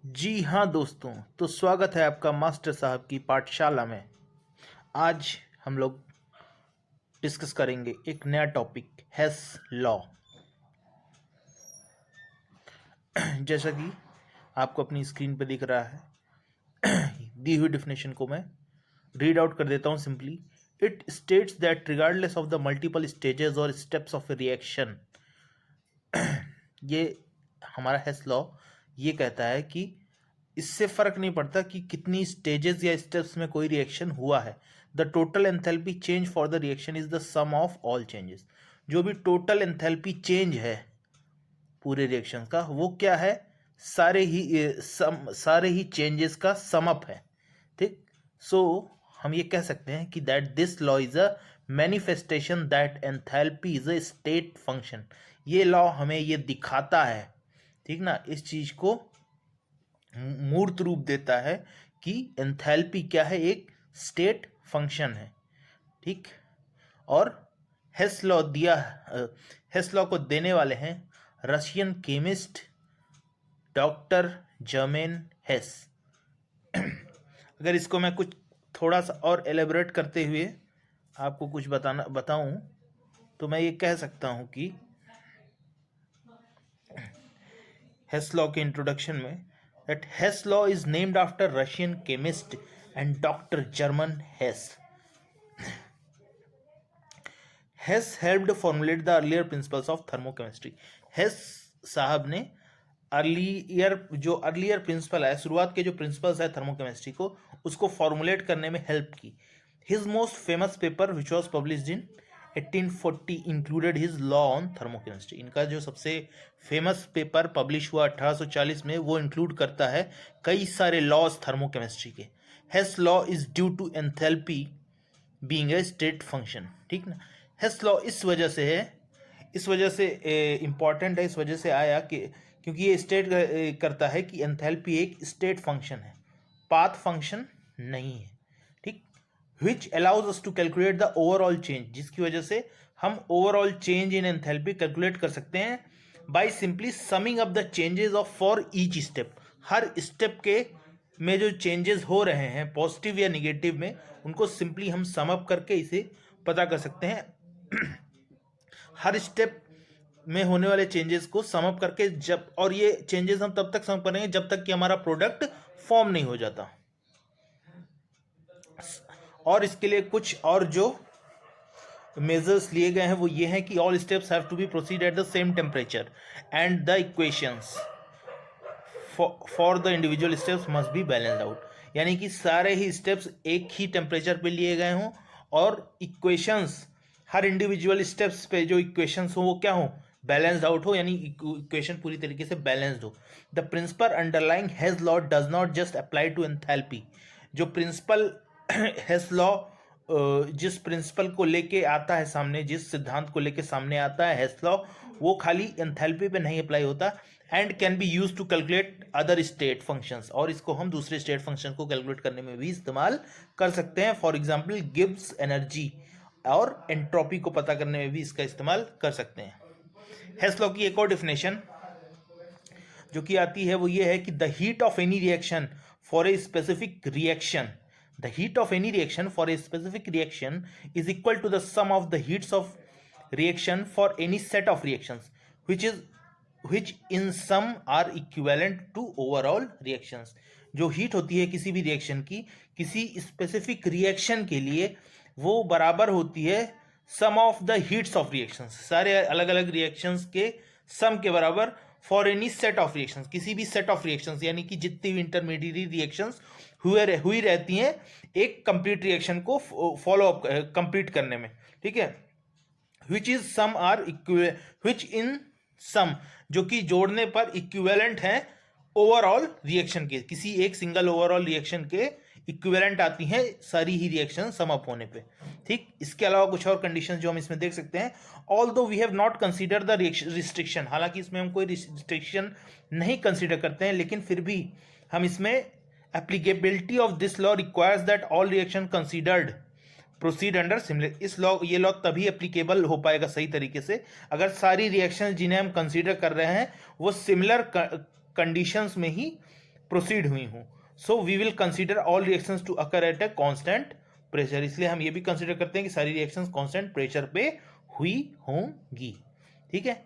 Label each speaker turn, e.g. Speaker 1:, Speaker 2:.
Speaker 1: जी हाँ दोस्तों, तो स्वागत है आपका मास्टर साहब की पाठशाला में। आज हम लोग डिस्कस करेंगे एक नया टॉपिक, हेस लॉ। जैसा कि आपको अपनी स्क्रीन पे दिख रहा है, दी हुई डेफिनेशन को मैं रीड आउट कर देता हूँ simply. It states that regardless of the multiple stages और स्टेप्स ऑफ रिएक्शन, ये हमारा हेस लॉ ये कहता है कि इससे फर्क नहीं पड़ता कि कितनी स्टेजेस या स्टेप्स में कोई रिएक्शन हुआ है, the total enthalpy change for the reaction is the sum of all changes. जो भी टोटल एंथैल्पी चेंज है पूरे रिएक्शन का, वो क्या है? सारे ही चेंजेस का सम अप है। ठीक, सो हम ये कह सकते हैं कि that this law is a manifestation that enthalpy is a state function. ये लॉ हमें ये दिखाता है, ठीक ना, इस चीज को मूर्त रूप देता है कि एंथैल्पी क्या है, एक स्टेट फंक्शन है। ठीक, और हेस लॉ को देने वाले हैं रशियन केमिस्ट डॉक्टर जर्मेन हेस। अगर इसको मैं कुछ थोड़ा सा और एलेबोरेट करते हुए आपको कुछ बताऊं तो मैं ये कह सकता हूं कि हेस लॉ के इंट्रोडक्शन में, that Hess law is named after Russian chemist and Dr. German Hess. Hess helped formulate the earlier principles of thermochemistry. Hess साहब ने अर्लियर प्रिंसिपल है, शुरुआत के जो प्रिंसिपल्स है थर्मोकेमिस्ट्री को, उसको फॉर्मुलेट करने में हेल्प की। His most famous paper which was published in 1840 included his law on thermochemistry. इनका जो सबसे फेमस पेपर पब्लिश हुआ 1840 में, वो इंक्लूड करता है कई सारे लॉज थर्मोकेमिस्ट्री के। Hess law is due to enthalpy being a state function. ठीक ना, हेस लॉ इस वजह से इम्पॉर्टेंट है, इस वजह से आया कि क्योंकि ये स्टेट करता है कि एंथैल्पी एक स्टेट फंक्शन है, पाथ फंक्शन नहीं है। ठीक, which allows us to calculate the overall change, जिसकी वजह से हम overall change in enthalpy calculate कर सकते हैं by simply summing up the changes of for each step. Her step के में जो चेंजेस हो रहे हैं पॉजिटिव या निगेटिव में, उनको सिंपली हम सम अप करके इसे पता कर सकते हैं। हर स्टेप में होने वाले चेंजेस को सम अप करके, जब, और ये चेंजेस हम तब तक सम करेंगे जब तक कि हमारा प्रोडक्ट फॉर्म नहीं हो जाता। और इसके लिए कुछ और जो मेजर्स लिए गए हैं वो ये हैं कि all steps have to be proceed at the same temperature and the equations for the individual steps must be balanced out. यानी कि सारे ही स्टेप्स एक ही टेम्परेचर पे लिए गए हों और इक्वेशंस हर इंडिविजुअल स्टेप्स पे जो इक्वेशंस हो वो क्या हो, बैलेंस्ड आउट हो, यानी इक्वेशन पूरी तरीके से बैलेंस्ड हो। The principle underlying Hess law does not just apply to enthalpy. जो प्रिंसिपल हेस लॉ जिस प्रिंसिपल को लेके आता है सामने, जिस सिद्धांत को लेके सामने आता है हेस लॉ, वो खाली एंथैल्पी पे नहीं अप्लाई होता, and can be use to calculate other state functions, और इसको हम दूसरे स्टेट फंक्शन को कैलकुलेट करने में भी इस्तेमाल कर सकते हैं। फॉर एग्जांपल गिब्स एनर्जी और एंट्रोपी को पता करने में भी इसका इस्तेमाल कर सकते हैं। हेस लॉ की एक और डेफिनेशन जो कि आती है वो ये है कि the heat of any reaction for a specific reaction, the heat of any reaction for a specific reaction is equal to the sum of the heats of reaction for any set of reactions which in sum are equivalent to overall reactions। जो heat होती है किसी भी reaction की, किसी specific reaction के लिए, वो बराबर होती है sum of the heats of reactions, सारे अलग अलग रिएक्शंस के सम के बराबर, for any set of reactions, किसी भी सेट ऑफ रिएक्शंस, यानी कि जितनी भी इंटरमीडिएट रिएक्शंस हुई रहती हैं एक कंप्लीट रिएक्शन को फॉलो अप कंप्लीट करने में। ठीक है, विच इन सम, जो कि जोड़ने पर इक्विवेलेंट है ओवरऑल रिएक्शन के, किसी एक सिंगल ओवरऑल रिएक्शन के इक्विवेलेंट आती हैं सारी ही रिएक्शन सम अप होने पे। ठीक, इसके अलावा कुछ और कंडीशंस जो हम इसमें देख सकते हैं, although we have not consider the restriction, हालांकि इसमें हम कोई रिस्ट्रिक्शन नहीं कंसीडर करते हैं, लेकिन फिर भी हम इसमें applicability of this law requires that all reaction considered proceed under similar. ये लॉ तभी एप्लीकेबल हो पाएगा सही तरीके से अगर सारी रिएक्शन जिन्हें हम कंसीडर कर रहे हैं वो सिमिलर कंडीशंस में ही प्रोसीड हुई हूँ। So we will consider all reactions to occur at a constant pressure, इसलिए हम ये भी कंसीडर करते हैं कि सारी रिएक्शंस कांस्टेंट प्रेशर पे हुई होंगी। ठीक है।